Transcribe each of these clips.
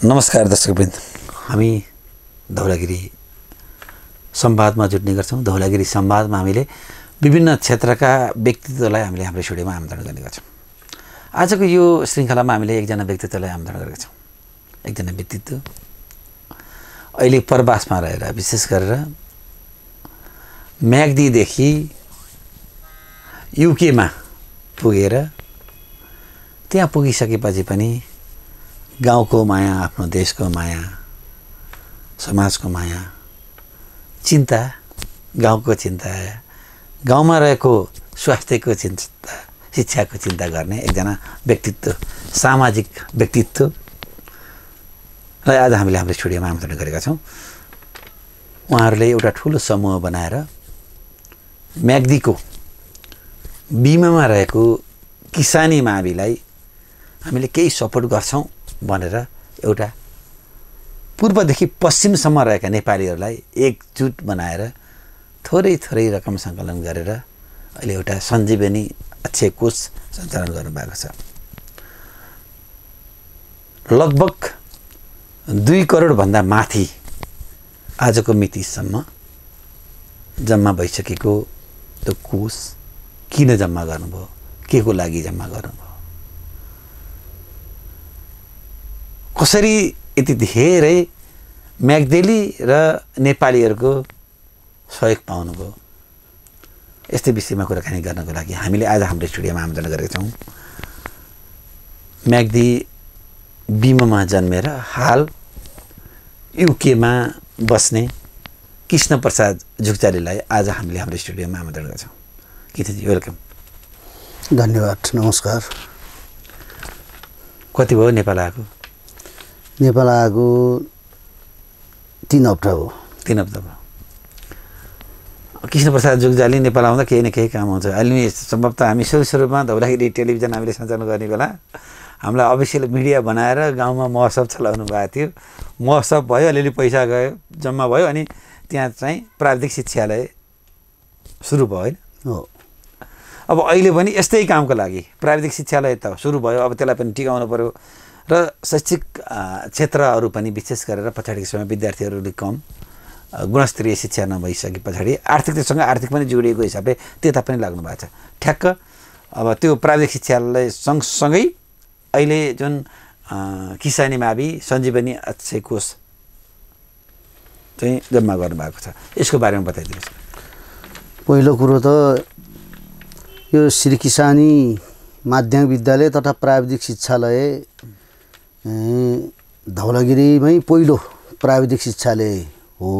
नमस्कार दर्शकवृन्द, हामी धौलागिरी संवादमा जुट्ने गर्छौँ। धौलागिरी संवादमा हामीले विभिन्न क्षेत्रका व्यक्तित्वलाई हामीले हाम्रो स्टुडियोमा आमन्त्रण गर्ने गर्छौँ। आजको यो श्रृङ्खलामा हामीले एकजना व्यक्तित्वलाई आमन्त्रण गरेका छौँ। एकजना व्यक्तित्व अहिले प्रवासमा रहेर, विशेष गरेर म्याग्दीदेखि युकेमा पुगेर त्यहाँ पुगिसकेपछि पनि गाउँको माया, आफ्नो देशको माया, समाजको माया, चिन्ता, गाउँको चिन्ता, गाउँमा रहेको स्वास्थ्यको चिन्ता, शिक्षाको चिन्ता गर्ने एकजना व्यक्तित्व, सामाजिक व्यक्तित्व र आज हामीले हाम्रो स्टुडियोमा आमन्त्रण गरेका छौँ। उहाँहरूले एउटा ठुलो समूह बनाएर म्याग्दीको बिमामा रहेको किसानी माविलाई हामीले केही सपोर्ट गर्छौँ भनेर एउटा पूर्वदेखि पश्चिमसम्म रहेका नेपालीहरूलाई एकजुट बनाएर थोरै थोरै रकम सङ्कलन गरेर अहिले एउटा सञ्जीवनी अक्षय कोष सञ्चालन गर्नुभएको छ। लगभग 2 करोडभन्दा माथि आजको मितिसम्म जम्मा भइसकेको त्यो कोष किन जम्मा गर्नुभयो, के को लागि जम्मा गर्नुभयो, कसरी यति धेरै म्याग्देली र नेपालीहरूको सहयोग पाउनुभयो, यस्तै विषयमा कुराकानी गर्नको लागि हामीले आज हाम्रो स्टुडियोमा आमन्त्रण गरेका छौँ। म्याग्दी बिमामा जन्मेर हाल युकेमा बस्ने कृष्णप्रसाद जुगचालीलाई आज हामीले हाम्रो स्टुडियोमा आमन्त्रण गर्छौँ। किथजी, वेलकम। धन्यवाद, नमस्कार। कति भयो नेपाल आएको? नेपाल आएको 3 हप्ता हो। 3 हप्ता भयो। कृष्णप्रसाद जुगजाली नेपाल आउँदा केही न केही काम हुन्छ। अहिले सम्भवतः हामी सुरुमा धौलागिरी टेलिभिजन हामीले सञ्चालन गर्ने बेला हामीलाई अफिसियल मिडिया बनाएर गाउँमा महोत्सव चलाउनु भएको थियो। महोत्सव भयो, अलिअलि पैसा गयो, जम्मा भयो, अनि त्यहाँ चाहिँ प्राविधिक शिक्षालय सुरु भयो, होइन? हो। अब अहिले पनि यस्तै कामको लागि प्राविधिक शिक्षालय त सुरु भयो, अब त्यसलाई पनि टिकाउनु पऱ्यो र शैक्षिक क्षेत्रहरू पनि विशेष गरेर पछाडिको समय विद्यार्थीहरूले कम गुणस्तरीय शिक्षा नभइसके पछाडि आर्थिकतासँग आर्थिक पनि जोडिएको हिसाबले त्यता पनि लाग्नु भएको छ। ठ्याक्क अब त्यो प्राविधिक शिक्षालय सँगसँगै अहिले जुन किसानी मावि सञ्जीवनी अक्षय कोष चाहिँ जम्मा गर्नुभएको छ, यसको बारेमा बताइदिनुहोस्। पहिलो कुरो त यो श्री किसानी माध्यमिक विद्यालय तथा प्राविधिक शिक्षालय धौलागिरीमै पहिलो प्राविधिक शिक्षालय हो।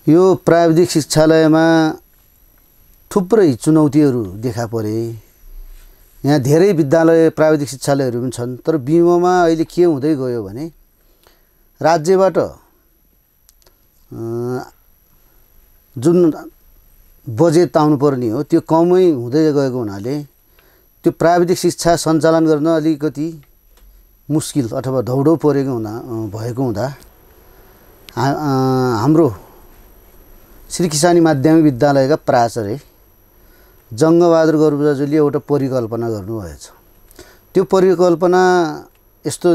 यो प्राविधिक शिक्षालयमा थुप्रै चुनौतीहरू देखा परे। यहाँ धेरै विद्यालय प्राविधिक शिक्षालयहरू पनि छन्, तर बिमामा अहिले के हुँदै गयो भने राज्यबाट जुन बजेट आउनुपर्ने हो त्यो कमै हुँदै गएको हुनाले त्यो प्राविधिक शिक्षा सञ्चालन गर्न अलिकति मुस्किल अथवा धौडो भएको हुँदा हाम्रो श्री किसानी माध्यमिक विद्यालयका प्राचार्य जङ्गबहादुर गरुडाज्यूले एउटा परिकल्पना गर्नुभएछ। त्यो परिकल्पना यस्तो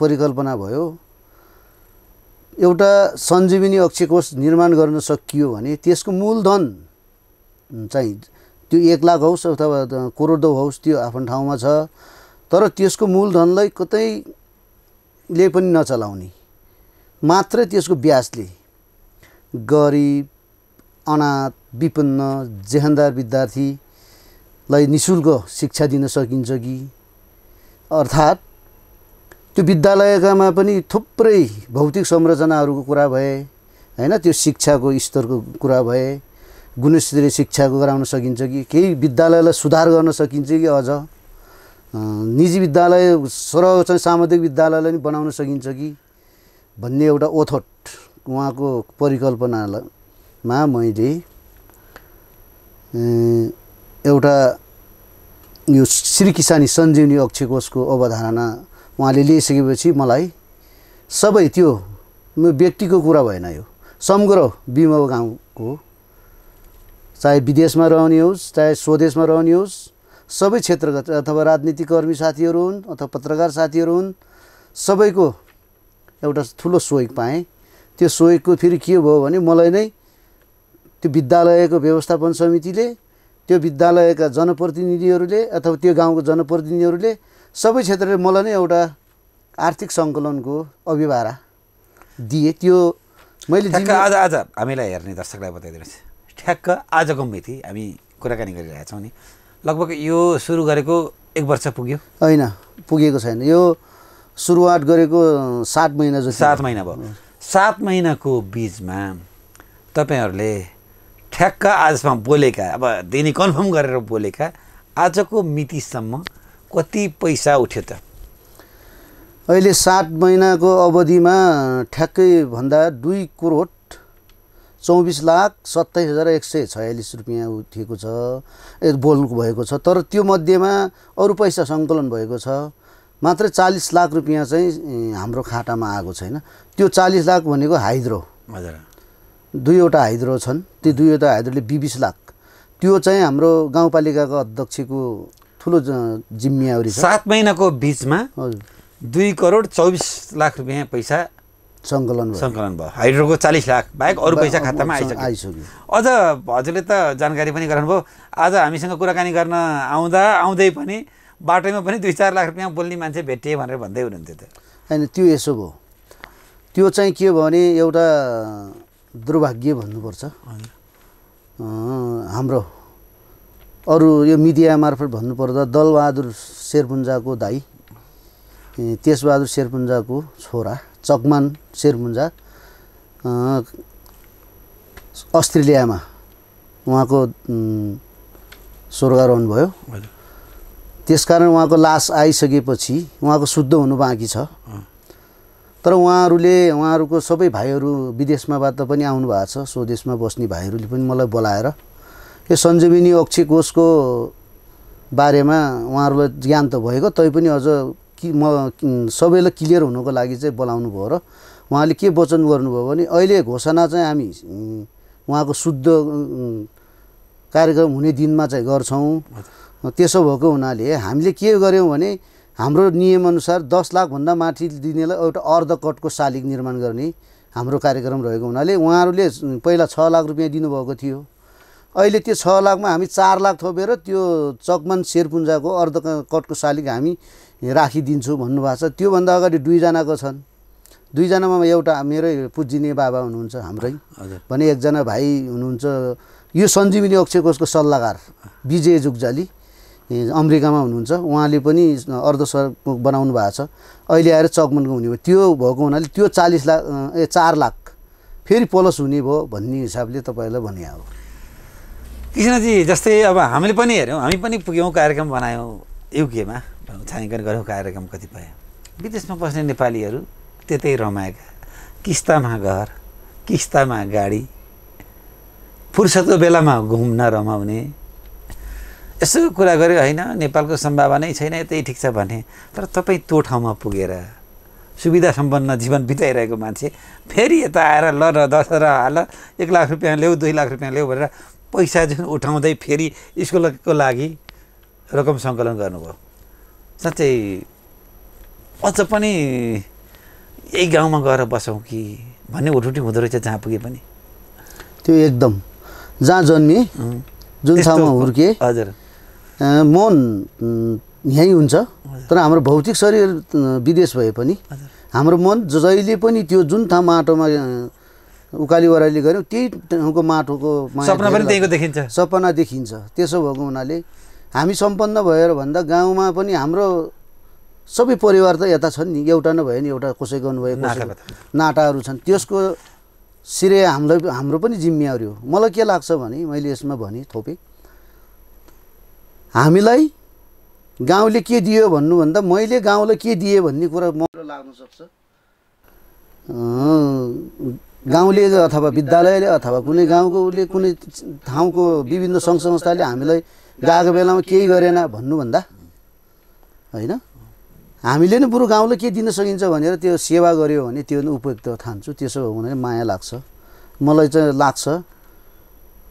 परिकल्पना भयो, एउटा सञ्जीवनी अक्षय कोष निर्माण गर्न सकियो भने त्यसको मूलधन चाहिँ त्यो 1 लाख होस् अथवा करोडौँ होस् त्यो आफ्नो ठाउँमा छ, तर त्यसको मूलधनलाई कतैले पनि नचलाउने, मात्र त्यसको ब्याजले गरिब, अनाथ, विपन्न, जेहेन्दार विद्यार्थीलाई निःशुल्क शिक्षा दिन सकिन्छ कि, अर्थात् त्यो विद्यालयकामा पनि थुप्रै भौतिक संरचनाहरूको कुरा भए, होइन, त्यो शिक्षाको स्तरको कुरा भए, गुणस्तरीय शिक्षाको गराउन सकिन्छ कि, केही विद्यालयलाई सुधार गर्न सकिन्छ कि, अझ निजी विद्यालय सरह चाहिँ सामुदायिक विद्यालयलाई पनि बनाउन सकिन्छ कि भन्ने एउटा ओथट उहाँको परिकल्पनामा मैले एउटा यो श्री किसानी सञ्जीवनी अक्षय कोषको अवधारणा उहाँले लिइसकेपछि मलाई सबै त्यो व्यक्तिको कुरा भएन, यो समग्र बिमा गाउँको, चाहे विदेशमा रहने होस् चाहे स्वदेशमा रहने होस्, सबै क्षेत्रका अथवा राजनीतिक कर्मी साथीहरू हुन् अथवा पत्रकार साथीहरू हुन्, सबैको एउटा ठुलो सहयोग पाएँ। त्यो सहयोगको फेरि के भयो भने मलाई नै त्यो विद्यालयको व्यवस्थापन समितिले, त्यो विद्यालयका जनप्रतिनिधिहरूले अथवा त्यो गाउँको जनप्रतिनिधिहरूले सबै क्षेत्रले मलाई नै एउटा आर्थिक सङ्कलनको अभिभारा दिए। त्यो मैले ठ्याक्क आज हामीलाई हेर्ने दर्शकलाई बताइदिनुहोस्, ठ्याक्क आजको मिति हामी कुराकानी गरिरहेका छौँ नि, लगभग यो सुरु गरेको 1 वर्ष पुग्यो? होइन, पुगेको छैन। यो सुरुवात गरेको 7 महिना जति। 7 महिना भयो। 7 महिनाको बिचमा तपाईँहरूले ठ्याक्क आजसम्म बोलेका, अब दिने कन्फर्म गरेर बोलेका आजको मितिसम्म कति पैसा उठ्यो त? अहिले 7 महिनाको अवधिमा ठ्याक्कै भन्दा 2,24,27,146 रुपियाँ उठेको छ, बोल्नु भएको छ। तर त्यो मध्येमा अरू पैसा सङ्कलन भएको छ, मात्र 40 लाख रुपियाँ चाहिँ हाम्रो खातामा आएको छैन। त्यो 40 लाख भनेको हाइड्रो, हजुर, 2वटा हाइड्रो छन्, त्यो 2वटा हाइड्रोले 20 लाख, त्यो चाहिँ हाम्रो गाउँपालिकाको अध्यक्षको ठुलो जिम्मेवारी छ। 7 महिनाको बिचमा 2,24,00,000 रुपियाँ पैसा सङ्कलन भयो। हाइड्रोको 40 लाख बाहेक अरू पैसा खातामा आइसक्यो। अझ हजुरले त जानकारी पनि गराउनुभयो, आज हामीसँग कुराकानी गर्न आउँदै पनि बाटोमा पनि 2-4 लाख रुपियाँ बोल्ने मान्छे भेटिए भनेर भन्दै हुनुहुन्थ्यो त। होइन, त्यो यसो भयो। त्यो चाहिँ के भयो भने एउटा दुर्भाग्य भन्नुपर्छ। हाम्रो अरू यो मिडिया मार्फत भन्नुपर्दा दलबहादुर शेरपुञ्जाको दाइ, तेजबहादुर शेरपुञ्जाको छोरा चकमान शेरपुञ्जा अस्ट्रेलियामा उहाँको स्वर्गारोहण भयो। त्यसकारण उहाँको लास आइसकेपछि उहाँको शुद्ध हुनु बाँकी छ। तर उहाँहरूको सबै भाइहरू विदेशमाबाट पनि आउनु भएको छ, स्वदेशमा बस्ने भाइहरूले पनि मलाई बोलाएर यो सञ्जीवनी अक्षय कोषको बारेमा उहाँहरूलाई ज्ञान त भएको, तैपनि अझ म सबैलाई क्लियर हुनुको लागि चाहिँ बोलाउनु भयो। र उहाँले के वचन गर्नुभयो भने अहिले घोषणा चाहिँ हामी उहाँको शुद्ध कार्यक्रम हुने दिनमा चाहिँ गर्छौँ। त्यसो भएको हुनाले हामीले के गर्यौँ भने हाम्रो नियमअनुसार 10 लाखभन्दा माथि दिनेलाई एउटा अर्ध कटको शालिग निर्माण गर्ने हाम्रो कार्यक्रम रहेको हुनाले उहाँहरूले पहिला 6 लाख रुपियाँ दिनुभएको थियो। अहिले त्यो 6 लाखमा हामी 4 लाख थपेर त्यो चकमान शेरपुञ्जाको अर्ध कटको शालिग हामी राखिदिन्छु भन्नुभएको छ। त्योभन्दा अगाडि 2 जनाको छन्। 2 जनामा एउटा मेरै पुजिने बाबा हुनुहुन्छ हाम्रै भने, एकजना भाइ हुनुहुन्छ यो सञ्जीवनी अक्षय कोषको सल्लाहकार विजय जुगजाली अमेरिकामा हुनुहुन्छ, उहाँले पनि अर्ध बनाउनु भएको छ। अहिले आएर चकमानको हुने भयो। त्यो भएको हुनाले त्यो 4 लाख फेरि प्लस हुने भयो भन्ने हिसाबले तपाईँलाई भने हो। कृष्णजी, जस्तै अब हामीले पनि हेऱ्यौँ, हामी पनि पुग्यौँ, कार्यक्रम बनायौँ युकेमा, छायाङ्कन गऱ्यौँ कार्यक्रम कतिपय। विदेशमा बस्ने नेपालीहरू त्यतै रमाएका, किस्तामा घर, किस्तामा गाडी, फुर्सदको बेलामा घुम्न रमाउने, यसो कुरा गऱ्यो होइन, नेपालको सम्भावनै छैन, यतै ठिक छ भने। तर तपाईँ त्यो ठाउँमा पुगेर सुविधा सम्पन्न जीवन बिताइरहेको मान्छे फेरि यता आएर ल र 10 र हाल 1 लाख रुपियाँ ल्याऊ, 2 लाख रुपियाँ ल्याऊ भनेर पैसा जुन उठाउँदै फेरि स्कुलको लागि रकम सङ्कलन गर्नुभयो। साँच्चै अझ पनि यही गाउँमा गएर बसौँ कि भन्ने उठुटी हुँदो रहेछ जहाँ पुगे पनि। त्यो एकदम जहाँ जन्मे, जुन ठाउँमा हुर्के, हजुर, मन यहीँ हुन्छ। तर हाम्रो भौतिक शरीर विदेश भए पनि हाम्रो मन जहिले पनि त्यो जुन ठाउँ माटोमा उकाली ओह्राली गऱ्यौँ त्यही ठाउँको माटोको सपना पनि त्यहीको देखिन्छ, सपना देखिन्छ। त्यसो भएको हुनाले हामी सम्पन्न भएर भन्दा गाउँमा पनि हाम्रो सबै परिवार त यता छन् नि, एउटा नभए नि एउटा कसैको नभए नाटाहरू छन्। त्यसको श्रेय हाम्रो पनि जिम्मेवारी हो। मलाई के लाग्छ भने मैले यसमा भने थोपे, हामीलाई गाउँले के दियो भन्नुभन्दा मैले गाउँलाई के दिएँ भन्ने कुरा मलाई लाग्न सक्छ। गाउँले अथवा विद्यालयले अथवा कुनै गाउँकोले कुनै ठाउँको विभिन्न सङ्घ संस्थाले हामीलाई गएको बेलामा केही गरेन भन्नुभन्दा होइन, हामीले नै बरु गाउँलाई के दिन सकिन्छ भनेर त्यो सेवा गर्यो भने त्यो नै उपयुक्त ठान्छु। त्यसो हो भने माया लाग्छ, मलाई चाहिँ लाग्छ।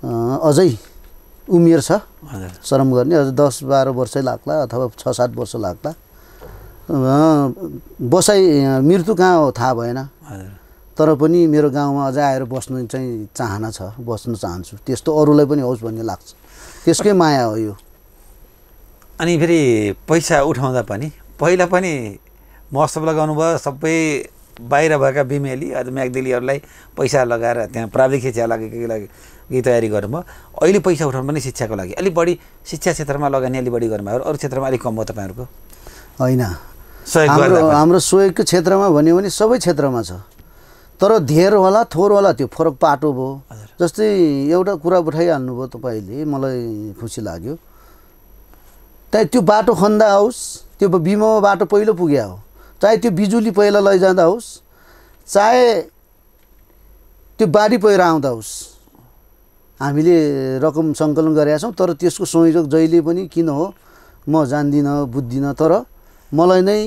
अझै उमेर छ श्रम गर्ने, अझ 10-12 वर्षै लाग्ला अथवा 6-7 वर्ष लाग्ला। बसाइ मृत्यु कहाँ हो थाहा भएन, हजुर। तर पनि मेरो गाउँमा अझै आएर बस्नु चाहिँ चाहना छ, बस्न चाहन्छु। त्यस्तो अरूलाई पनि होस् भन्ने लाग्छ, त्यसकै माया हो यो। अनि फेरि पैसा उठाउँदा पनि पहिला पनि महोत्सव लगाउनु भयो, सबै बाहिर भएका बिमेली अझ म्याग्देलीहरूलाई पैसा लगाएर त्यहाँ प्राविधिक शिक्षा लागेको लागि तयारी गर्नुभयो। अहिले पैसा उठाउनु पनि शिक्षाको लागि अलिक बढी, शिक्षा क्षेत्रमा लगानी अलिक बढी गर्नुभयो, अरू क्षेत्रमा अलिक कम भयो तपाईँहरूको? होइन, सहयोग हाम्रो सहयोगको क्षेत्रमा भन्यो भने सबै क्षेत्रमा छ, तर धेर होला थोर होला त्यो फरक पाटो भयो। जस्तै एउटा कुरा उठाइहाल्नुभयो तपाईँले, मलाई खुसी लाग्यो। त्यो बाटो खन्दा होस्, त्यो बिमोमा बाटो पहिलो पुग्या हो, चाहे त्यो बिजुली पहिला लैजाँदा होस्, चाहे त्यो बाढी पहिरो आउँदा होस्, हामीले रकम सङ्कलन गरेका छौँ। तर त्यसको संयोजक जहिले पनि किन हो म जान्दिनँ बुझ्दिनँ, तर मलाई नै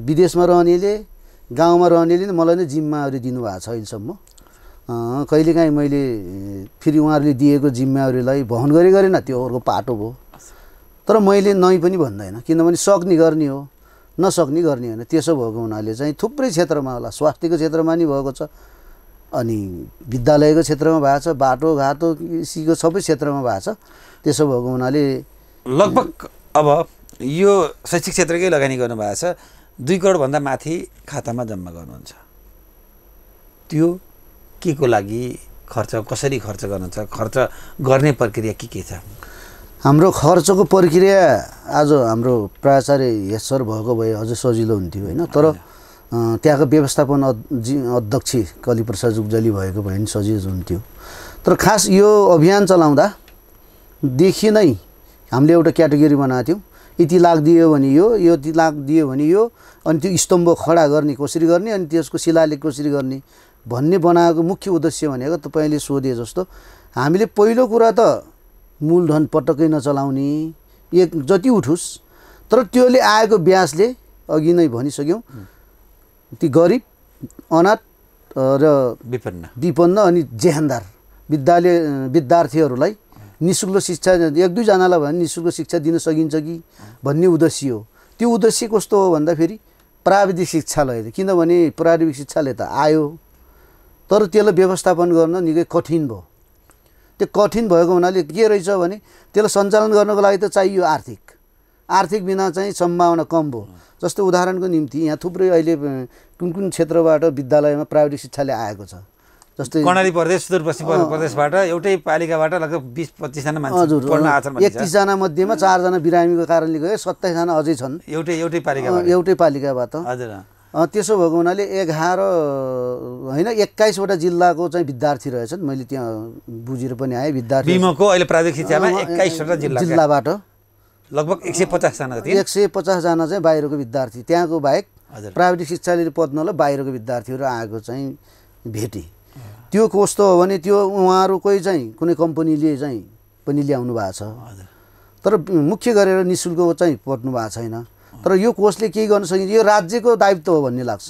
विदेशमा रहनेले गाउँमा रहनेले मलाई नै जिम्मेवारी दिनुभएको छ अहिलेसम्म। कहिलेकाहीँ मैले फेरि उहाँहरूले दिएको जिम्मेवारीलाई वहन गरेन, त्यो अरूको पाटो भयो। तर मैले नै पनि भन्दैन, किनभने सक्ने गर्ने हो, नसक्ने गर्ने होइन। त्यसो भएको हुनाले चाहिँ थुप्रै क्षेत्रमा होला, स्वास्थ्यको क्षेत्रमा नि भएको छ, अनि विद्यालयको क्षेत्रमा भएको छ, बाटोघाटो कृषिको सबै क्षेत्रमा भएको छ। त्यसो भएको हुनाले लगभग अब यो शैक्षिक क्षेत्रकै लगानी गर्नुभएको छ, 2 करोडभन्दा माथि खातामा जम्मा गर्नुहुन्छ। त्यो के को लागि खर्च, कसरी खर्च गर्नुहुन्छ, खर्च गर्ने प्रक्रिया के छ? हाम्रो खर्चको प्रक्रिया आज हाम्रो प्राचार्य हेसर भएको भए अझ सजिलो हुन्थ्यो होइन, तर त्यहाँको व्यवस्थापन अध्यक्ष कलिप्रसाद जुगजली भएको भए पनि सजिलो हुन्थ्यो। तर खास यो अभियान चलाउँदा देखि नै हामीले एउटा क्याटेगोरी बनाएको थियौँ, यति लाख दियो भने यो, यति लाख दियो भने यो, अनि त्यो स्तम्भ खडा गर्ने कसरी गर्ने, अनि त्यसको शिलालेख कसरी गर्ने भन्ने बनाएको मुख्य उद्देश्य भनेको तपाईँले सोधे जस्तो हामीले पहिलो कुरा त मूलधन पटक्कै नचलाउने, एक जति उठोस्, तर त्योले आएको ब्याजले अघि नै भनिसक्यौँ ती गरिब, अनाथ र विपन्न अनि जेहानदार विद्यार्थीहरूलाई निःशुल्क शिक्षा, 1-2 जनालाई भने निःशुल्क शिक्षा दिन सकिन्छ कि भन्ने उद्देश्य हो। त्यो उद्देश्य कस्तो हो भन्दाखेरि प्राविधिक शिक्षालय, किनभने प्राविधिक शिक्षालय त आयो, तर त्यसलाई व्यवस्थापन गर्न निकै कठिन भयो। त्यो कठिन भएको हुनाले के रहेछ भने त्यसलाई सञ्चालन गर्नको लागि त चाहियो आर्थिक बिना चाहिँ सम्भावना कम भयो। जस्तो उदाहरणको निम्ति यहाँ थुप्रै अहिले कुन क्षेत्रबाट विद्यालयमा प्राविधिक शिक्षालय आएको छ, जस्तै कर्णाली प्रदेश, सुदूरपश्चिम प्रदेशबाट एउटै पालिकाबाट लगभग 20-25 जना मान्छे पढ्न आछन्। 31 जना मध्येमा 4 जना बिरामीको कारणले गए, 27 जना अझै छन् एउटै पालिकाबाट। हजुर। त्यसो भएको हुनाले 11 होइन 21वटा जिल्लाको चाहिँ विद्यार्थी रहेछन्। मैले त्यहाँ बुझेर पनि आएँ, विद्यार्थी बिमोको अहिले प्राविधिक शिक्षामा 21वटा जिल्लाबाट लगभग 150 जना जति, 150 जना चाहिँ बाहिरको विद्यार्थी, त्यहाँको बाहेक प्राविधिक शिक्षाले पढ्नलाई बाहिरको विद्यार्थीहरू आएको चाहिँ भेटे। त्यो कस्तो हो भने त्यो उहाँहरूकै चाहिँ कुनै कम्पनीले चाहिँ पनि ल्याउनु भएको छ, तर मुख्य गरेर निःशुल्क चाहिँ पढ्नु भएको छैन। तर यो कोषले केही गर्न सकिन्छ, यो राज्यको दायित्व हो भन्ने लाग्छ।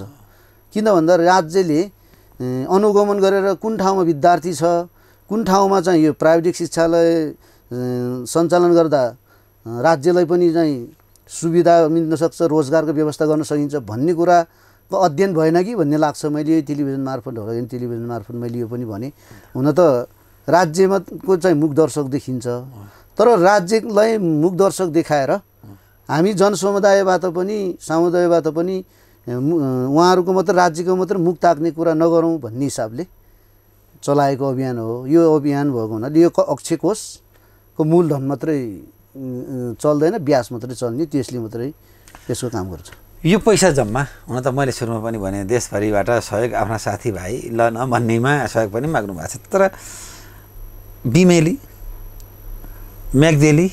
किन भन्दा राज्यले अनुगमन गरेर कुन ठाउँमा विद्यार्थी छ, कुन ठाउँमा चाहिँ यो प्राविधिक शिक्षालय सञ्चालन गर्दा राज्यलाई पनि चाहिँ सुविधा मिल्न सक्छ, रोजगारको व्यवस्था गर्न सकिन्छ भन्ने कुराको अध्ययन भएन कि भन्ने लाग्छ। मैले टेलिभिजन मार्फत मैले यो पनि भने, हुन त राज्यमा को चाहिँ मुखदर्शक देखिन्छ, तर राज्यलाई मुखदर्शक देखाएर हामी जनसमुदायबाट पनि उहाँहरूको मात्र राज्यको मात्र मुख ताक्ने कुरा नगरौँ भन्ने हिसाबले चलाएको अभियान हो। यो अभियान भएको हुनाले यो अक्षय कोषको मूलधन मात्रै चल्दैन, ब्याज मात्रै चल्ने, त्यसले मात्रै त्यसको काम गर्छ। यो पैसा जम्मा हुन त मैले सुरुमा पनि भने देशभरिबाट सहयोग आफ्ना साथीभाइ ल न भन्नेमा सहयोग पनि माग्नु भएको छ, तर बिमेली, म्याग्देली,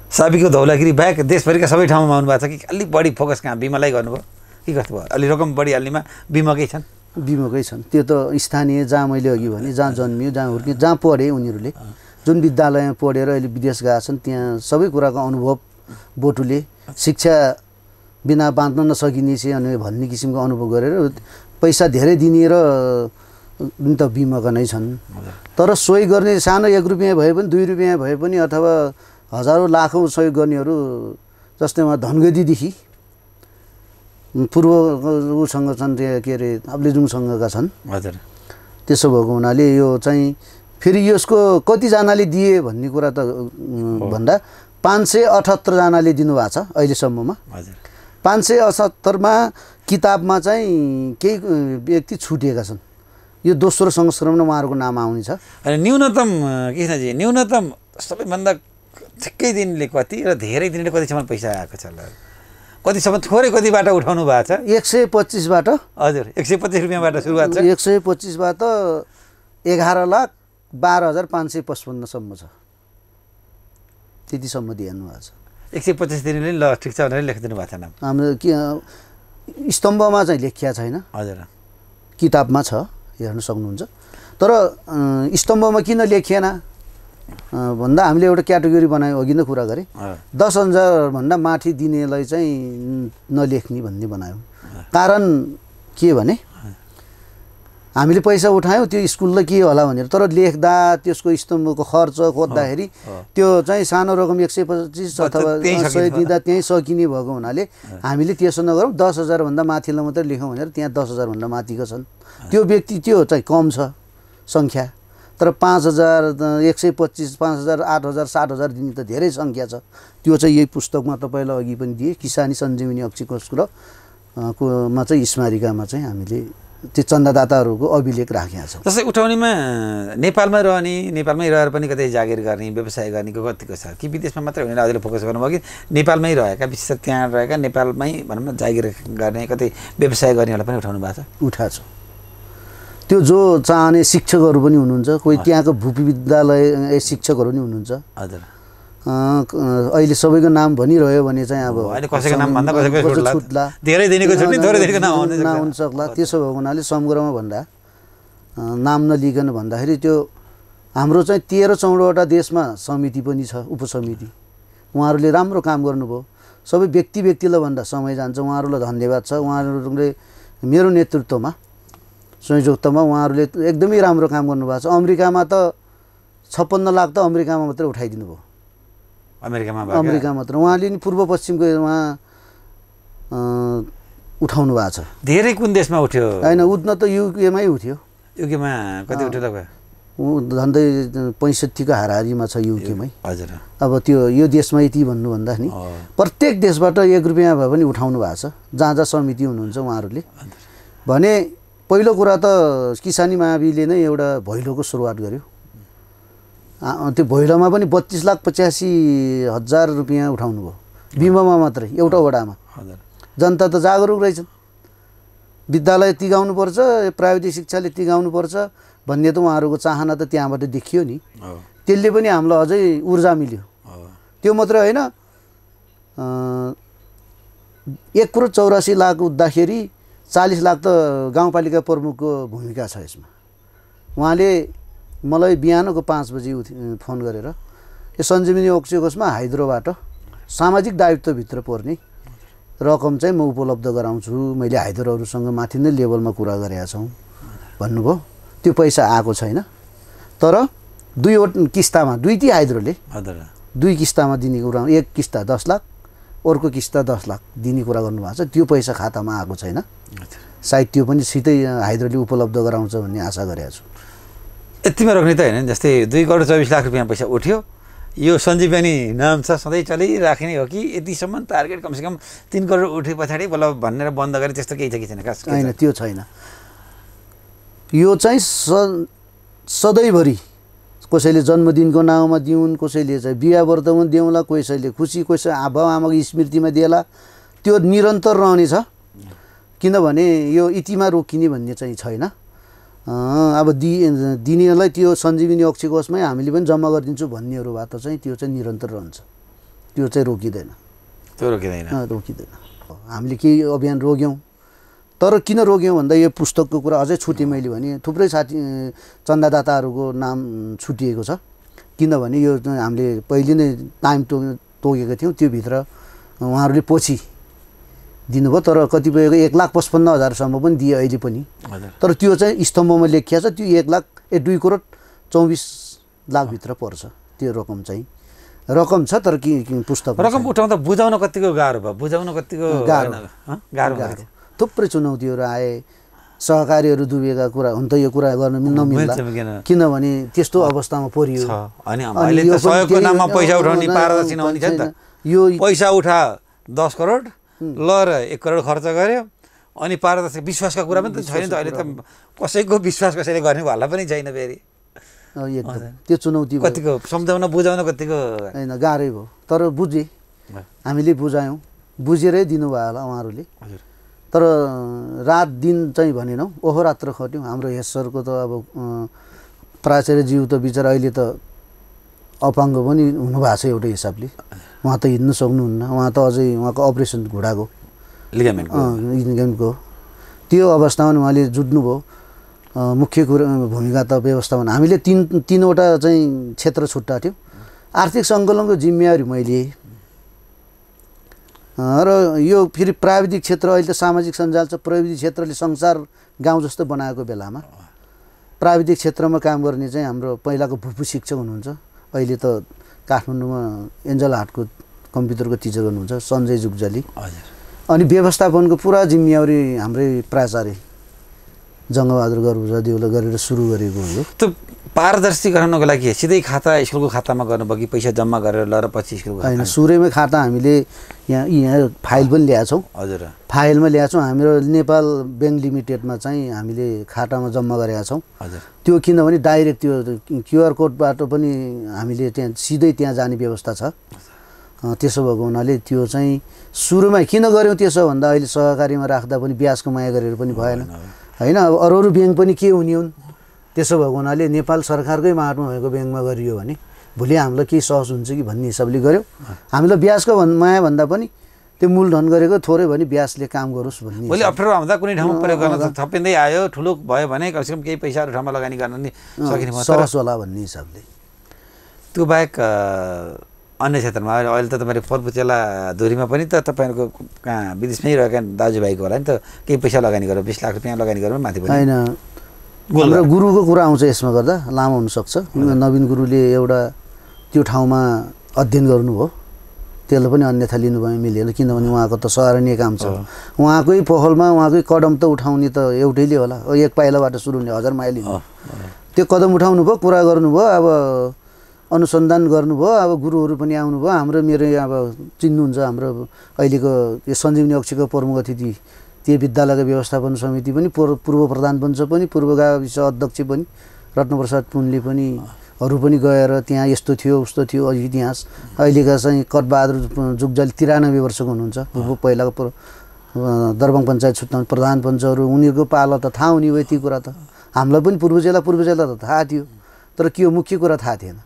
साबिको धौलागिरी बाहेक देशभरिका सबै ठाउँमा आउनु भएको छ कि अलिक बढी फोकस कहाँ बिमालाई गर्नुभयो कि कस्तो भयो? अलि रकम बढी हाल्नेमा बिमकै छन्? बिमकै छन्। त्यो त स्थानीय जहाँ मैले अघि भने जहाँ जन्मियो, जहाँ हुर्कियो, जहाँ पढे उनीहरूले जुन विद्यालयमा पढेर अहिले विदेश गएका छन्, त्यहाँ सबै कुराको अनुभव बोटुले शिक्षा बिना बाँच्न नसकिने चाहिँ अनि भन्ने किसिमको अनुभव गरेर पैसा धेरै दिने र त बिमका नै छन्। तर सहयोग गर्ने सानो 1 रुपियाँ भए पनि 2 रुपियाँ भए पनि अथवा हजारौँ लाखौँ सहयोग गर्नेहरू जस्तै उहाँ धनगढीदेखि पूर्व उसँग छन् के अरे अब्लेजुङसँगका छन्। हजुर। त्यसो भएको हुनाले यो चाहिँ फेरि यसको कतिजनाले दिए भन्ने कुरा त भन्दा 578 जनाले दिनुभएको छ अहिलेसम्ममा। हजुर। 578मा किताबमा चाहिँ केही व्यक्ति छुटिएका छन्। यो दोस्रो संस्करणमा उहाँहरूको नाम आउने छ। अनि न्यूनतम कृष्णजी न्यूनतम सबैभन्दा ठिकै दिनले कति र धेरै दिनले कतिसम्म पैसा आएको छ ल? कतिसम्म थोरै कतिबाट उठाउनु भएको छ? 125बाट। हजुर 125 रुपियाँबाट सुरुवात छ। 125बाट 11,12,555 सम्म छ। त्यतिसम्म दिनु भएको छ। 125 दिनले ल ठिक छ भनेर लेखिदिनु भएको छ नाम? हाम्रो के स्तम्भमा चाहिँ लेखिया छैन। हजुर। किताबमा छ, हेर्न सक्नुहुन्छ। तर स्तम्भमा किन लेखिएन भन्दा हामीले एउटा क्याटेगोरी बनायौँ, अघि नै कुरा गरेँ। 10,000 भन्दा माथि दिनेलाई चाहिँ नलेख्ने भन्ने बनायौँ। कारण के भने हामीले पैसा उठायौँ त्यो स्कुललाई के होला भनेर, तर लेख्दा त्यसको स्तम्भको खर्च खोज्दाखेरि त्यो चाहिँ सानो रकम 125 अथवा 100 दिँदा त्यहीँ सकिने भएको हुनाले हामीले त्यसो नगरौँ, 10,000 भन्दा माथिलाई मात्रै लेखौँ भनेर त्यहाँ 10,000 भन्दा माथिको छन्। त्यो व्यक्ति त्यो चाहिँ कम छ सङ्ख्या। तर 5,000, 125, 5,000, 8,000, 7,000 दिने त धेरै सङ्ख्या छ। त्यो चाहिँ यही पुस्तकमा तपाईँलाई अघि पनि दिएँ, किसानी सञ्जीवनी अक्षिकोष र कोमा चाहिँ स्मारिकामा चाहिँ हामीले त्यो चन्दादाताहरूको अभिलेख राखेका छौँ। जस्तै उठाउनेमा नेपालमै रहने, नेपालमै रहेर पनि कतै जागिर गर्ने, व्यवसाय गर्नेको कतिको छ कि विदेशमा मात्रै हुने? अहिले फोकस गर्नुभयो कि नेपालमै रहेका, विशेष त्यहाँ रहेका नेपालमै भनौँ न जागिर गर्ने, कतै व्यवसाय गर्नेहरूलाई पनि उठाउनु भएको छ? उठाएको छ। त्यो जो चाहने शिक्षकहरू पनि हुनुहुन्छ, कोही त्यहाँको भूपि विद्यालय शिक्षकहरू पनि हुनुहुन्छ। हजुर। अहिले सबैको नाम भनिरह्यो भने चाहिँ अब अहिले कसैको नाम भन्दा कसैको छुट्ला, धेरै दिनेको छुट्ने, थोरै दिनेको नाम हुन सक्ला। त्यसो भएको हुनाले समग्रमा भन्दा नाम नलिकन भन्दाखेरि त्यो हाम्रो चाहिँ 13-14वटा देशमा समिति पनि छ, उपसमिति। उहाँहरूले राम्रो काम गर्नुभयो। सबै व्यक्तिलाई भन्दा समय जान्छ। उहाँहरूलाई धन्यवाद छ। उहाँहरूले मेरो नेतृत्वमा संयुक्तमा उहाँहरूले एकदमै राम्रो काम गर्नुभएको छ। अमेरिकामा त 56 लाख त अमेरिकामा मात्रै उठाइदिनु भयो। अमेरिका मात्र। उहाँले नि पूर्व पश्चिमको उहाँ उठाउनु भएको छ। धेरै कुन देशमा उठ्यो? होइन, उठ्न त युकेमै उठ्यो। युकेमा कति उठ्यो तपाईँ? झन्डै 65 को हाराहारीमा छ युकेमै। हजुर। अब त्यो यो देशमा यति भन्नुभन्दा नि प्रत्येक देशबाट 1 रुपियाँ भए पनि उठाउनु भएको छ, जहाँ जहाँ समिति हुनुहुन्छ उहाँहरूले। भने पहिलो कुरा त किसानी महाभिले नै एउटा भैलोको सुरुवात गर्यो। त्यो भैलोमा पनि 25,85,000 रुपियाँ उठाउनु भयो, बिममा मात्रै, एउटा वडामा। जनता त जागरुक रहेछन्। विद्यालय तिगाउनुपर्छ, प्राविधिक शिक्षाले तिगाउनुपर्छ भन्ने त उहाँहरूको चाहना त त्यहाँबाट देखियो नि। त्यसले पनि हामीलाई अझै ऊर्जा मिल्यो। त्यो मात्रै होइन, 1,84,00,000 उठ्दाखेरि 40 लाख त गाउँपालिका प्रमुखको भूमिका छ यसमा। उहाँले मलाई बिहानको 5 बजी फोन गरेर यो सञ्जीवनी अक्षिकोषमा हाइड्रोबाट सामाजिक दायित्वभित्र पर्ने रकम चाहिँ म उपलब्ध गराउँछु, मैले हाइड्रोहरूसँग माथि नै लेभलमा कुरा गरेका छौँ भन्नुभयो। त्यो पैसा आएको छैन। तर 2 किस्तामा 2टी हाइड्रोले 2 किस्तामा दिने कुरा, 1 किस्ता 10 लाख, अर्को किस्ता 10 लाख दिने कुरा गर्नुभएको छ। त्यो पैसा खातामा आएको छैन। सायद त्यो पनि छिटै हाइड्रोले उपलब्ध गराउँछ भन्ने आशा गरेको छु। यतिमा रोक्ने त होइन। जस्तै 2,24,00,000 रुपियाँ पैसा उठ्यो, यो सञ्जीवनी नाम छ, सधैँ चलिराख्ने हो कि यतिसम्म टार्गेट कमसेकम 3 करोड उठे पछाडि बल्ल भनेर बन्द गरे त्यस्तो केही छ कि छैन? होइन, त्यो छैन। यो चाहिँ सधैँभरि कसैले जन्मदिनको नाउँमा दिउन्, कसैले चाहिँ बिहा व्रतमा देऊला, कसैले खुसी, कसै बाबा आमाको स्मृतिमा दिएला। त्यो निरन्तर रहनेछ। किनभने यो इतिमा रोकिने भन्ने चाहिँ छैन। अब दिनेलाई त्यो सञ्जीवनी अक्षिकोषमै हामीले पनि जम्मा गरिदिन्छु भन्नेहरू भए त चाहिँ त्यो चाहिँ निरन्तर रहन्छ। त्यो चाहिँ रोकिँदैन। रोकिँदैन। हामीले केही अभियान रोक्यौँ, तर किन रोक्यौँ भन्दा यो पुस्तकको कुरा अझै छुटेँ मैले भने थुप्रै साथी चन्दादाताहरूको नाम छुटिएको छ। किनभने यो हामीले पहिले नै टाइम तोकेको थियौँ, त्योभित्र उहाँहरूले पछि दिनुभयो। तर कतिपयको 1,55,000 पनि दिए अहिले पनि। तर त्यो चाहिँ स्तम्भमा लेखिया छ। त्यो 2,24,24,00,000 भित्र पर्छ त्यो रकम चाहिँ। रकम छ तर पुस्तक रकम उठाउँदा बुझाउन कतिको गाह्रो भयो, बुझाउन कतिको गाह्रो थुप्रै चुनौतीहरू आए, सहकारीहरू डुबेका कुरा हुन त यो कुरा गर्न नमिल्ला, किनभने त्यस्तो अवस्थामा परियो। अनि अहिले त सहयोगको नाममा पैसा उठाउने पारदर्शी नहुने छ नि त। यो पैसा उठा 10 करोड ल र 1 करोड खर्च गर्यो, अनि पारदर्शी विश्वासका कुरा पनि त छैन त। अहिले त कसैको विश्वास कसैले गर्ने वाला पनि छैन फेरि। एकदम त्यो चुनौती कतिको सम्झाउन बुझाउन कतिको होइन गाह्रै भयो, तर बुझे, हामीले बुझायौँ, बुझेरै दिनुभयो होला उहाँहरूले। तर रात दिन चाहिँ भनेनौँ, ओहोरात्र खट्यौँ। हाम्रो हेसरको त अब प्राचार्यज्यू त बिचरा अहिले त अपाङ्ग पनि हुनुभएको छ एउटै हिसाबले, उहाँ त हिँड्नु सक्नुहुन्न, उहाँ त अझै उहाँको अपरेसन घुँडाको लिगामेन्टको त्यो अवस्थामा उहाँले जुट्नुभयो। मुख्य भूमिका त व्यवस्थापन, हामीले तीनवटा चाहिँ क्षेत्र छुट्टा थियो। आर्थिक सङ्कलनको जिम्मेवारी मैले, र यो फेरि प्राविधिक क्षेत्र, अहिले त सामाजिक सञ्जाल छ, प्राविधिक क्षेत्रले संसार गाउँ जस्तो बनाएको बेलामा प्राविधिक क्षेत्रमा काम गर्ने चाहिँ हाम्रो पहिलाको भूपू शिक्षक हुनुहुन्छ, अहिले त काठमाडौँमा एन्जल हाटको कम्प्युटरको टिचर हुनुहुन्छ सञ्जय जुग्जाली। अनि व्यवस्थापनको पुरा जिम्मेवारी हाम्रै प्राचार्य जङ्गबहादुर गर्भुजदेवले गरेर सुरु गरेको हो। त्यो पारदर्शी गराउनको लागि सिधै खाता स्कुलको खातामा गर्नुभयो कि पैसा जम्मा गरेर ल र पछि स्कुलको? होइन, सुरुमै खाता हामीले यहाँ फाइल पनि ल्याएछौँ। हजुर, फाइलमा ल्याएछौँ। हाम्रो नेपाल ब्याङ्क लिमिटेडमा चाहिँ हामीले खातामा जम्मा गरेका छौँ। हजुर, त्यो किनभने डाइरेक्ट त्यो क्युआर कोडबाट पनि हामीले त्यहाँ सिधै त्यहाँ जाने व्यवस्था छ। त्यसो भएको हुनाले त्यो चाहिँ सुरुमा किन गऱ्यौँ त्यसो भन्दा अहिले सहकारीमा राख्दा पनि ब्याजको माया गरेर पनि भएन होइन। अब अरू ब्याङ्क पनि के हुने हुन्, त्यसो भएको हुनाले नेपाल सरकारकै माटमा भएको ब्याङ्कमा गरियो भने भोलि हामीलाई केही सहज हुन्छ कि भन्ने हिसाबले गऱ्यौँ। हामीलाई ब्याजको माया भन्दा पनि त्यो मूलधन गरेको थोरै भने ब्याजले काम गरोस् भन्ने। भोलि अप्ठ्यारो आउँदा कुनै ठाउँमा प्रयोग गर्न थपिँदै आयो, ठुलो भयो भने कमसेकम केही पैसाहरू ठाउँमा लगानी गर्न नि सकिने सहज होला भन्ने हिसाबले। त्यो बाहेक अन्य क्षेत्रमा अहिले त तपाईँले फलफुचेला धुरीमा पनि त तपाईँहरूको कहाँ विदेशमै रहेका दाजुभाइको होला नि त, केही पैसा लगानी गरेर 20 लाख रुपियाँ लगानी गरेर माथि पनि होइन। हाम्रो गुरुको कुरा आउँछ यसमा गर्दा, लामो हुनसक्छ। नवीन गुरुले एउटा त्यो ठाउँमा अध्ययन गर्नुभयो, त्यसलाई पनि अन्यथा लिनुभयो मिलेन, किनभने उहाँको त सराहनीय काम छ। उहाँकै पहलमा उहाँकै कदम त उठाउने त एउटैले होला, एक पाइलाबाट सुरु हुने 1000 माइल हिँड्नु। त्यो कदम उठाउनु भयो, पुरा गर्नुभयो, अब अनुसन्धान गर्नुभयो। अब गुरुहरू पनि आउनुभयो, हाम्रो मेरो अब चिन्नुहुन्छ हाम्रो अहिलेको यो सञ्जीवनी अक्षको प्रमुख अतिथि, त्यो विद्यालयको व्यवस्थापन समिति पनि पूर्व प्रधान पञ्च पनि, पूर्व गाविस अध्यक्ष पनि रत्नप्रसाद पुनले पनि अरू पनि गएर त्यहाँ यस्तो थियो उस्तो थियो इतिहास। अहिलेका चाहिँ कटबहादुर जुग्जाली 93 वर्षको हुनुहुन्छ, पहिलाको दरबाङ पञ्चायत छुट्याउने प्रधान पञ्चहरू, उनीहरूको पालो त थाहा हुने भयो। ती कुरा त हामीलाई पनि पूर्वजेला त थाहा थियो, तर के हो मुख्य कुरा थाहा थिएन।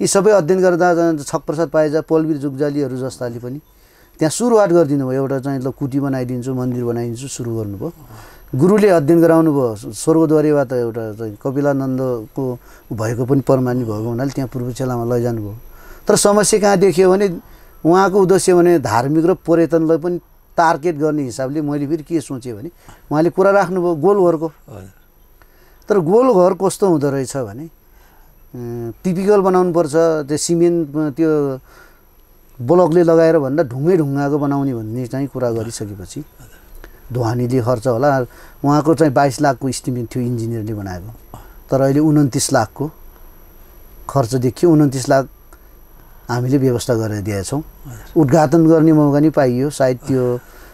यी सबै अध्ययन गर्दा छकप्रसाद पाएजा, पलवीर जुग्जालीहरू जस्ताले पनि त्यहाँ सुरुवात गरिदिनु भयो। एउटा चाहिँ ल कुटी बनाइदिन्छु, मन्दिर बनाइदिन्छु सुरु गर्नुभयो। गुरुले अध्ययन गराउनु भयो। स्वर्गद्वारीबाट एउटा चाहिँ कपिलानन्दको भएको पनि परमानी भएको हुनाले त्यहाँ पूर्वचेलामा लैजानु भयो। तर समस्या कहाँ देखियो भने उहाँको उद्देश्य भने धार्मिक र पर्यटनलाई पनि टार्गेट गर्ने हिसाबले मैले फेरि के सोचेँ भने उहाँले कुरा राख्नुभयो गोलघरको। तर गोलघर कस्तो हुँदो रहेछ भने टिपिकल बनाउनुपर्छ, त्यो सिमेन्ट त्यो ब्लकले लगाएर भन्दा ढुङ्गाको बनाउने भन्ने चाहिँ कुरा गरिसकेपछि ढुवानीले खर्च होला। उहाँको चाहिँ 22 लाखको इस्टिमेट थियो इन्जिनियरले बनाएको, तर अहिले 29 लाखको खर्च देखियो। 29 लाख हामीले व्यवस्था गरेर दिएछौँ। उद्घाटन गर्ने मौका नि पाइयो सायद त्यो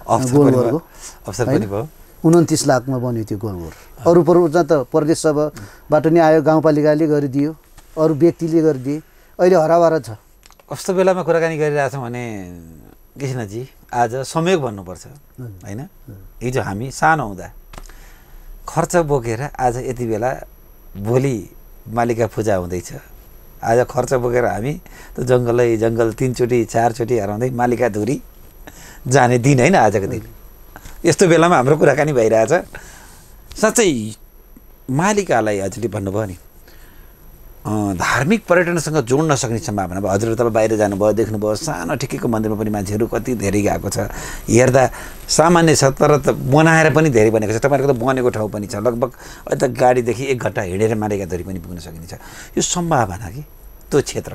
गोलघरको अवसर पनि भयो। 29 लाखमा बन्यो त्यो गोलघर। अरू त प्रदेश सभाबाट नि आयो, गाउँपालिकाले गरिदियो, अरू व्यक्तिले गरिदिए। अहिले हराभरा छ। कस्तो बेलामा कुराकानी गरिरहेछौँ भने कृष्णजी, आज संयोग भन्नुपर्छ होइन। हिजो हामी सानो हुँदा खर्च बोकेर आज यति बेला भोलि मालिका पूजा हुँदैछ। आज खर्च बोकेर हामी त जङ्गल 3 चोटि 4 चोटि हराउँदै मालिका धुरी जाने दिन होइन आजको दिन। यस्तो बेलामा हाम्रो कुराकानी भइरहेछ। साँच्चै मालिकालाई हजुरले भन्नुभयो नि धार्मिक पर्यटनसँग जोड्न सक्ने सम्भावना भयो। हजुर तपाईँ बाहिर जानुभयो, देख्नुभयो सानो ठिकैको मन्दिरमा पनि मान्छेहरू कति धेरै गएको छ। हेर्दा सामान्य छ, तर त बनाएर पनि धेरै बनेको छ। तपाईँहरूको त बनेको ठाउँ पनि छ, लगभग अहिले त गाडीदेखि 1 घन्टा हिँडेर मालिका धुरी पनि पुग्न सकिन्छ। यो सम्भावना कि त्यो क्षेत्र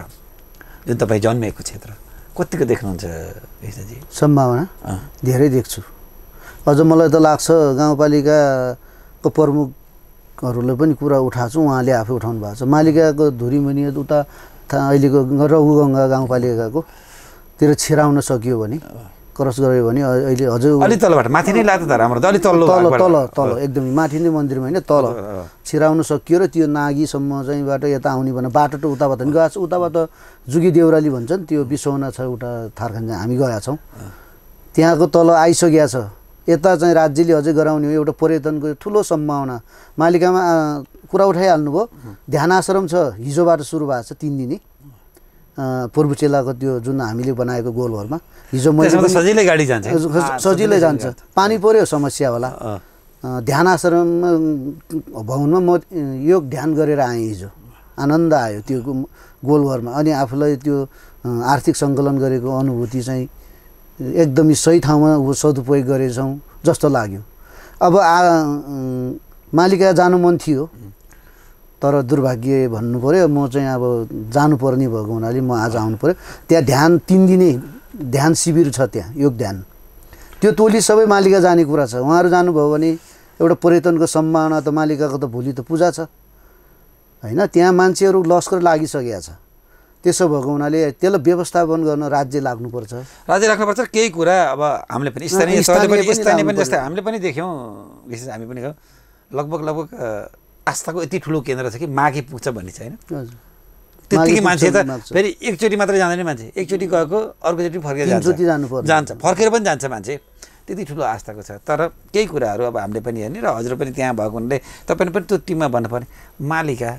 जुन तपाईँ जन्मिएको क्षेत्र कतिको देख्नुहुन्छ कृष्णजी? सम्भावना धेरै देख्छु। अझ मलाई त लाग्छ गाउँपालिकाको प्रमुखहरूले पनि कुरा उठाएको छु, उहाँले आफै उठाउनु भएको छ। मालिकाको धुरीमुनि उता अहिलेको रघुगङ्गा गाउँपालिकाको तिर छिराउन सकियो भने, क्रस गऱ्यो भने अहिले अझै अलि तलबाट माथि नै लाग्छ त राम्रो, अलि तल तल एकदमै माथि नै मन्दिरमा होइन, तल छिराउन सकियो र त्यो नागीसम्म चाहिँ बाट यता आउने भने बाटो त उताबाट नि गएको छ। उताबाट जुगी देउराली भन्छ नि, त्यो बिसौना छ उता थारखान हामी गएका छौँ, त्यहाँको तल आइसकेको छ। यता चाहिँ राज्यले अझै गराउने हो, एउटा पर्यटनको ठुलो सम्भावना। मालिकामा कुरा उठाइहाल्नुभयो, ध्यान आश्रम छ, हिजोबाट सुरु भएको छ 3 दिने पूर्व चेलाको त्यो जुन हामीले बनाएको गोलघरमा। हिजो मैले सजिलै गाडी जान्छ, सजिलै जान्छ, पानी पर्यो समस्या होला। ध्यान आश्रम भवनमा म योग ध्यान गरेर आएँ हिजो, आनन्द आयो त्यो गोलघरमा। अनि आफूलाई त्यो आर्थिक सङ्कलन गरेको अनुभूति चाहिँ एकदमै सही ठाउँमा सदुपयोग गरेछौँ जस्तो लाग्यो। अब मालिका जानु मन थियो, तर दुर्भाग्य भन्नु पऱ्यो, म चाहिँ अब जानुपर्ने भएको हुनाले म आज आउनु पऱ्यो। त्यहाँ ध्यान 3 दिने ध्यान शिविर छ, त्यहाँ योग ध्यान। त्यो टोली सबै मालिका जाने कुरा छ। उहाँहरू जानुभयो भने एउटा पर्यटनको सम्भावना त, मालिकाको त भोलि त पूजा छ होइन, त्यहाँ मान्छेहरू लस्कर लागिसकेका छ। त्यसो भएको हुनाले त्यसलाई व्यवस्थापन गर्न राज्य लाग्नुपर्छ। राज्य लाग्नुपर्छ। केही कुरा अब हामीले पनि स्थानीय पनि जस्तै हामीले पनि देख्यौँ, विशेष हामी पनि लगभग आस्थाको यति ठुलो केन्द्र छ कि माघी पुग्छ भन्ने छ होइन। त्यतिकै मान्छे त फेरि एकचोटि मात्रै जाँदैन, मान्छे एकचोटि गएको अर्कोचोटि फर्केर जान्छ, फर्केर पनि जान्छ मान्छे, त्यति ठुलो आस्थाको छ। तर केही कुराहरू अब हामीले पनि हेर्ने र हजुर पनि त्यहाँ भएको हुनाले तपाईँले पनि त्यो टिममा भन्नु पर्ने, मालिका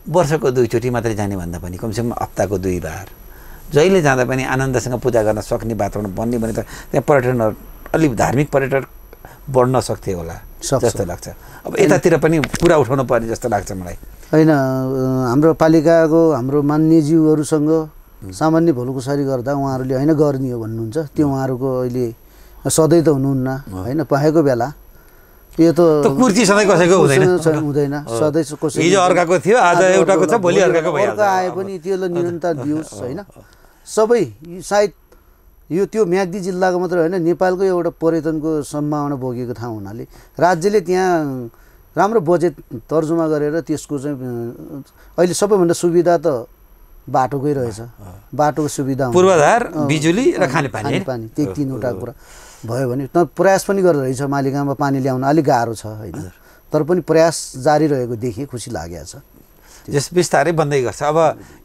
वर्षको 2 चोटि मात्रै जाने भन्दा पनि कमसेकम हप्ताको 2 बार जहिले जाँदा पनि आनन्दसँग पूजा गर्न सक्ने वातावरण बन्ने भने त त्यहाँ पर्यटनहरू अलिक धार्मिक पर्यटन बढ्न सक्थे होला जस्तो लाग्छ। अब यतातिर पनि कुरा उठाउनु पर्ने जस्तो लाग्छ मलाई। होइन, हाम्रो पालिकाको हाम्रो मान्यज्यूहरूसँग सामान्य भोलकुसारी गर्दा उहाँहरूले होइन गर्ने हो भन्नुहुन्छ। त्यो उहाँहरूको अहिले सधैँ त हुनुहुन्न होइन, पाएको बेला यो त कुर्ती सधैँ कसैको हुँदैन, सधैँ कसै हिजो अर्काको थियो, आज एउटाको छ, भोलि अर्काको भइहाल्छ। आए पनि त्यसलाई निरन्तर दियोस् होइन। सबै सायद यो त्यो म्याग्दी जिल्लाको मात्र होइन, नेपालको एउटा पर्यटनको सम्भावना बोकेको ठाउँ हुनाले राज्यले त्यहाँ राम्रो बजेट तर्जुमा गरेर त्यसको चाहिँ अहिले सबैभन्दा सुविधा त बाटोकै रहेछ। बाटोको सुविधा, पूर्वाधार, बिजुली र खानेपानी, त्यही 3वटा कुरा भयो भने त प्रयास पनि गरिरहेछ। मालिकामा पानी ल्याउन अलिक गाह्रो छ होइन, तर पनि प्रयास जारी रहेको देखेँ, खुसी लागेको छ। जस बिस्तारै बन्दै गर्छ। अब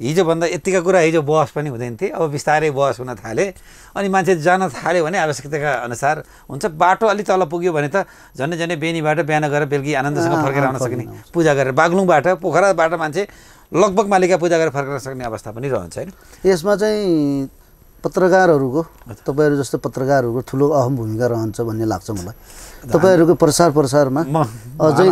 हिजोभन्दा यतिका कुरा, हिजो बहस पनि हुँदैन थिए, अब बिस्तारै बहस हुन थाले। अनि मान्छे जान थाल्यो भने आवश्यकताका अनुसार हुन्छ। बाटो अलि तल पुग्यो भने त झन्डै बेनीबाट बिहान गएर बेलुकी आनन्दसँग फर्केर आउन सक्ने, पूजा गरेर बागलुङबाट पोखराबाट मान्छे लगभग मालिका पूजा गरेर फर्केर सक्ने अवस्था पनि रहन्छ होइन। यसमा चाहिँ पत्रकारहरूको, तपाईँहरू जस्तो पत्रकारहरूको ठुलो अहम भूमिका रहन्छ भन्ने लाग्छ मलाई। तपाईँहरूको प्रसारमा अझै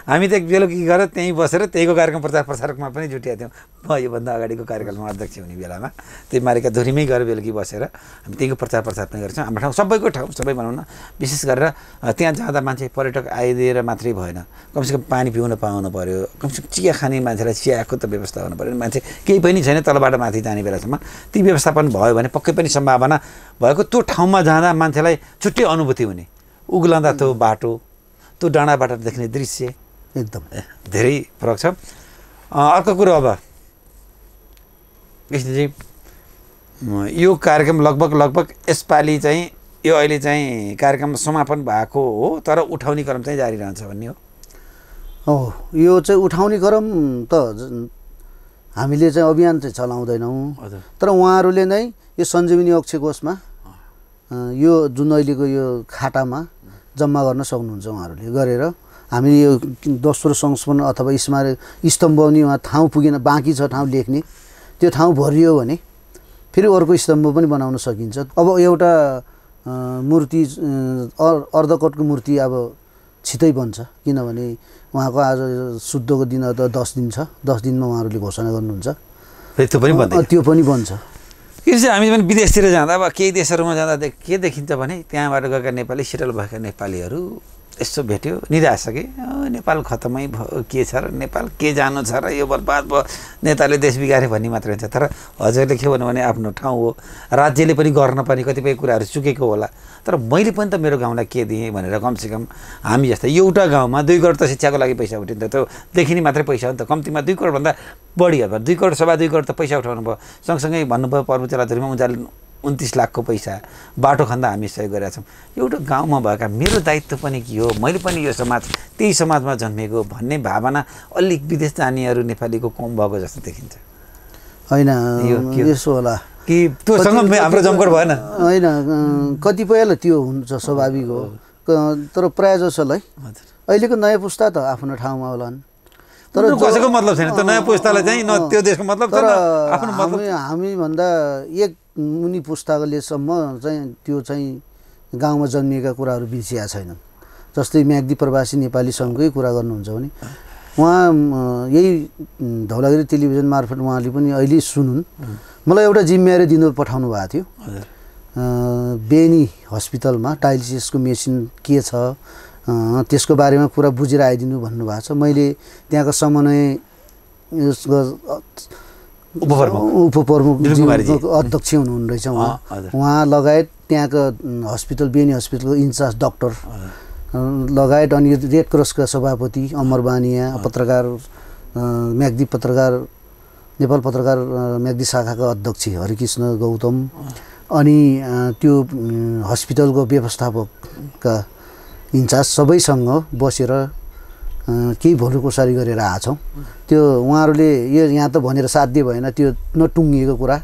हामी त बेलुकी गएर त्यहीँ बसेर त्यहीको कार्यक्रम प्रसारकमा पनि जुटिया थियौँ। म योभन्दा अगाडिको कार्यक्रममा अध्यक्ष हुने बेलामा त्यही मालिका धुरीमै गएर बेलुकी बसेर हामी त्यहीको प्रचार पनि गर्छौँ। हाम्रो ठाउँ सबैको ठाउँ सबै भनौँ न, विशेष गरेर त्यहाँ जाँदा मान्छे पर्यटक आइदिएर मात्रै भएन, कमसेकम पानी पिउन पाउनु पऱ्यो, कमसेकम चिया खाने मान्छेलाई चियाको त व्यवस्था हुनु पऱ्यो। मान्छे केही पनि छैन तलबाट माथि जाने बेलासम्म ती व्यवस्थापन भयो भने पक्कै पनि सम्भावना भएको त्यो ठाउँमा जाँदा मान्छेलाई छुट्टै अनुभूति हुने। उग्लँदा त्यो बाटो, त्यो डाँडाबाट देख्ने दृश्य एकदम धेरै फरक छ। अर्को कुरो, अब कृष्णजी यो कार्यक्रम लगभग यसपालि चाहिँ यो अहिले चाहिँ कार्यक्रम समापन भएको हो, तर उठाउने क्रम चाहिँ जारी रहन्छ भन्ने हो। यो चाहिँ उठाउने क्रम त हामीले चाहिँ अभियान चाहिँ चलाउँदैनौँ, तर उहाँहरूले नै यो सञ्जीवनी अक्षय कोषमा यो जुन अहिलेको यो खातामा जम्मा गर्न सक्नुहुन्छ उहाँहरूले गरेर। हामी यो दोस्रो संस्मरण अथवा स्तम्भ नि उहाँ ठाउँ पुगेन, बाँकी छ ठाउँ लेख्ने, त्यो ठाउँ भरियो भने फेरि अर्को स्तम्भ पनि बनाउन सकिन्छ। अब एउटा मूर्ति अर्धकटको मूर्ति अब छिटै बन्छ, किनभने उहाँको आज शुद्धको दिन त 10 दिन छ, 10 दिनमा उहाँहरूले घोषणा गर्नुहुन्छ, त्यो पनि बन्छ। किनभने हामी पनि विदेशतिर जाँदा, अब केही देशहरूमा जाँदा के देखिन्छ भने त्यहाँबाट गएका नेपाली सेटल भएका नेपालीहरू यसो भेट्यो निराश कि नेपाल खतमै भयो के छ र नेपाल के जानु छ र यो बर्बाद भयो नेताले देश बिगारे भन्ने मात्रै हुन्छ। तर हजुरले के भन्नु भने आफ्नो ठाउँ हो, राज्यले पनि गर्न पर्ने कतिपय कुराहरू चुकेको होला, तर मैले पनि त मेरो गाउँलाई के दिएँ भनेर कमसेकम हामी जस्तै एउटा गाउँमा 2 करोड त शिक्षाको लागि पैसा उठिन्छ, त्यो देखिने मात्रै पैसा हो नि त, कम्तीमा 2 करोडभन्दा बढी अब 2 करोड सवा 2 करोड त पैसा उठाउनु भयो। सँगसँगै भन्नुभयो पर्वतेलाधुरीमा उनीहरूले 29 लाखको पैसा बाटो खन्दा हामी सहयोग गरेका छौँ। एउटा गाउँमा भएका मेरो दायित्व पनि के हो, मैले पनि यो समाज त्यही समाजमा जन्मेको भन्ने भावना अलिक विदेश जानेहरू नेपालीको कम भएको जस्तो देखिन्छ। होइन यसो होला कि त्योसँग हाम्रो जमघट भएन? होइन, कतिपयलाई त्यो हुन्छ स्वाभाविक हो, तर प्रायः जसोलाई अहिलेको नयाँ पुस्ता त आफ्नो ठाउँमा होलान्। तर कसैको मतलब छैन, त्यो नयाँ पुस्तालाई चाहिँ न त्यो देशको मतलब छैन आफ्नो मतलब। हामीभन्दा एक मुनि पुस्तालेसम्म चाहिँ त्यो चाहिँ गाउँमा जन्मिएका कुराहरू बिर्सिया छैनन्। जस्तै म्याग्दी प्रवासी नेपाली सङ्घकै कुरा गर्नुहुन्छ भने उहाँ यही धौलागिरी टेलिभिजन मार्फत उहाँले पनि अहिले सुनुन्, मलाई एउटा जिम्मेवारी दिनु पठाउनु भएको थियो। बेनी हस्पिटलमा डायलिसिसको मेसिन के छ त्यसको बारेमा कुरा बुझेर आइदिनु भन्नुभएको छ। मैले त्यहाँको समन्वय उपप्रमुख अध्यक्ष हुनुहुन्न रहेछ उहाँ लगायत त्यहाँको हस्पिटल बेनी हस्पिटलको इन्चार्ज डाक्टर लगायत अनि रेड क्रसका सभापति अमर बानिया, पत्रकार म्याग्दी पत्रकार नेपाल पत्रकार म्याग्दी शाखाका अध्यक्ष हरिकृष्ण गौतम अनि त्यो हस्पिटलको व्यवस्थापकका इन्चार्ज सबैसँग बसेर केही भोलुकोसारी गरेर आछौँ। त्यो उहाँहरूले यो यहाँ त भनेर साध्य भएन, त्यो नटुङ्गिएको कुरा,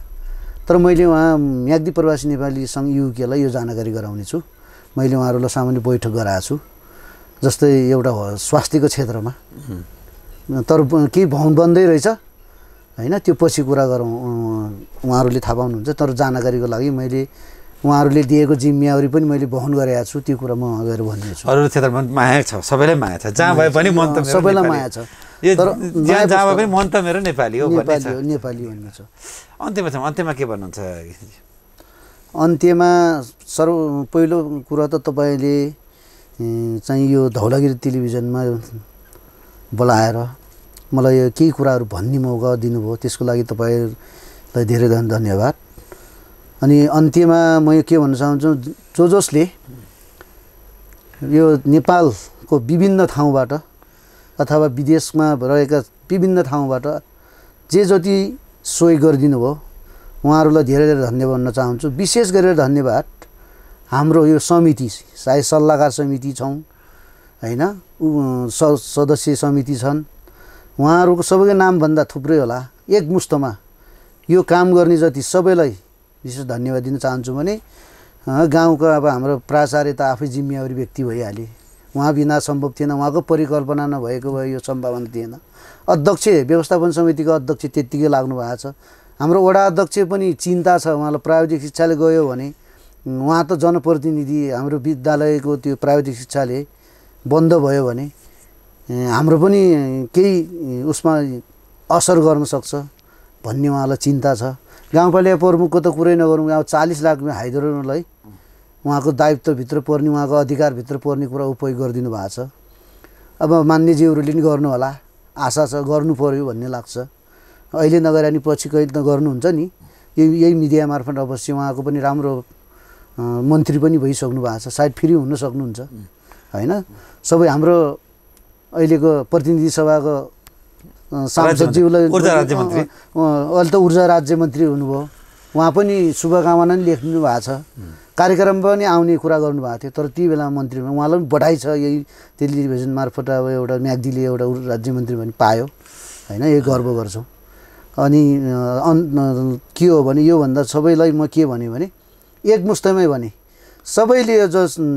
तर मैले उहाँ म्याग्दी प्रवासी नेपाली सङ्घ युकेलाई यो जानकारी गराउने छु। मैले उहाँहरूलाई सामान्य बैठक गराएको छु, जस्तै एउटा स्वास्थ्यको क्षेत्रमा, तर केही भवन बन्दै रहेछ होइन, त्यो पछि कुरा गरौँ, उहाँहरूले थाहा पाउनुहुन्छ। तर जानकारीको लागि मैले उहाँहरूले दिएको जिम्मेवारी पनि मैले वहन गरेको छु, त्यो कुरा म गएर भन्नेछु। अरू क्षेत्रमा माया छ, सबैलाई माया छ, जहाँ भए पनि मन त सबैलाई माया छ, तर जहाँ भए पनि मन त मेरो नेपाली हो नेपाली भन्ने छ। अन्त्यमा के भन्नुहुन्छ? अन्त्यमा पहिलो कुरा त तपाईँले चाहिँ यो धौलागिरी टेलिभिजनमा बोलाएर मलाई केही कुराहरू भन्ने मौका दिनुभयो, त्यसको लागि तपाईँलाई धेरै धन्यवाद। अनि अन्त्यमा म के भन्न चाहन्छु, जसले यो नेपालको विभिन्न ठाउँबाट अथवा विदेशमा रहेका विभिन्न ठाउँबाट जे जति सहयोग गरिदिनु भयो उहाँहरूलाई धेरै धेरै धन्यवाद भन्न चाहन्छु। विशेष गरेर धन्यवाद हाम्रो यो समिति, चाहे सल्लाहकार समिति छौँ होइन, सदस्य समिति छन्, उहाँहरूको सबैको नामभन्दा थुप्रै होला, एकमुष्टमा यो काम गर्ने जति सबैलाई विशेष धन्यवाद दिन चाहन्छु। भने गाउँको अब हाम्रो प्राचार्य त आफै जिम्मेवारी व्यक्ति भइहाले, उहाँ बिना सम्भव थिएन, उहाँको परिकल्पना नभएको भए यो सम्भावना थिएन। अध्यक्ष व्यवस्थापन समितिको अध्यक्ष त्यत्तिकै लाग्नु भएको छ। हाम्रो वडा अध्यक्ष पनि चिन्ता छ, उहाँलाई प्राविधिक शिक्षाले गयो भने उहाँ त जनप्रतिनिधि, हाम्रो विद्यालयको त्यो प्राविधिक शिक्षाले बन्द भयो भने हाम्रो पनि केही उसमा असर गर्न सक्छ भन्ने उहाँलाई चिन्ता छ। गाउँपालिका प्रमुखको त कुरै नगरौँ, अब 40 लाख हाइदरलाई उहाँको दायित्वभित्र पर्ने, उहाँको अधिकारभित्र पर्ने कुरा उपयोग गरिदिनु भएको छ। अब मान्यज्यूहरूले पनि गर्नु होला, आशा छ गर्नु पर्यो भन्ने लाग्छ। अहिले नगरे नि पछि कहिले त गर्नुहुन्छ नि, यही मिडिया मार्फत अवश्य उहाँको पनि राम्रो मन्त्री पनि भइसक्नु भएको छ, सायद फेरि हुन सक्नुहुन्छ होइन। सबै हाम्रो अहिलेको प्रतिनिधि सभाको सांसदज्यूलाई अहिले त ऊर्जा राज्य मन्त्री हुनुभयो, उहाँ पनि शुभकामना नि लेख्नु भएको छ, कार्यक्रम पनि आउने कुरा गर्नुभएको थियो, तर ती बेला मन्त्रीमा उहाँलाई पनि बधाई छ, यही टेलिभिजन मार्फत अब एउटा म्याग्दीले एउटा राज्य मन्त्री पनि पायो होइन, यही गर्व गर्छौँ। अनि के हो भने योभन्दा सबैलाई म के भने एकमुष्टमै भने सबैले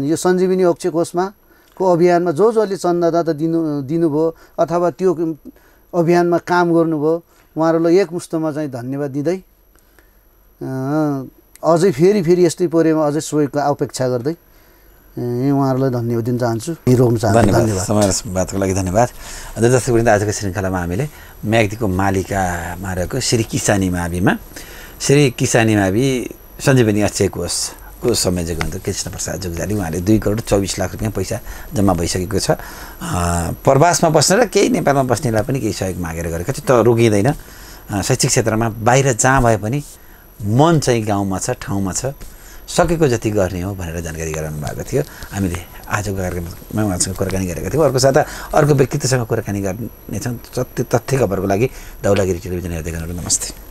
यो सञ्जीवनी अक्षय कोषमा को अभियानमा जसले चन्दादाता दिनुभयो अथवा त्यो अभियानमा काम गर्नुभयो उहाँहरूलाई एकमुष्टमा चाहिँ धन्यवाद दिँदै अझै फेरि यस्तै परेमा अझै सहयोगको अपेक्षा गर्दै उहाँहरूलाई धन्यवाद दिन चाहन्छु, रोक्न चाहन्छु। धन्यवाद। समयको लागि धन्यवाद। जस्तै पनि आजको श्रृङ्खलामा हामीले म्याग्दीको मालिकामा रहेको श्री किसानी माविमा श्री किसानी मावि सञ्जीवनी अक्षय कोष को संयोजक हुनुहुन्थ्यो कृष्ण प्रसाद जोगजाली, उहाँले 2 करोड 24 लाख रुपियाँ पैसा जम्मा भइसकेको छ। प्रवासमा बस्ने र केही नेपालमा बस्नेलाई पनि केही सहयोग मागेर गरेको छ। त रोकिँदैन। शैक्षिक क्षेत्रमा बाहिर जहाँ भए पनि मन चाहिँ गाउँमा छ, ठाउँमा छ, सकेको जति गर्ने हो भनेर जानकारी गराउनु भएको थियो। हामीले आजको कार्यक्रममा उहाँसँग कुराकानी गरेका थियौँ। अर्को साता अर्को व्यक्तित्वसँग कुराकानी गर्नेछौँ। सत्य तथ्य खबरको लागि धौलागिरी टेलिभिजन हेर्दै गर्नुहोस्। नमस्ते।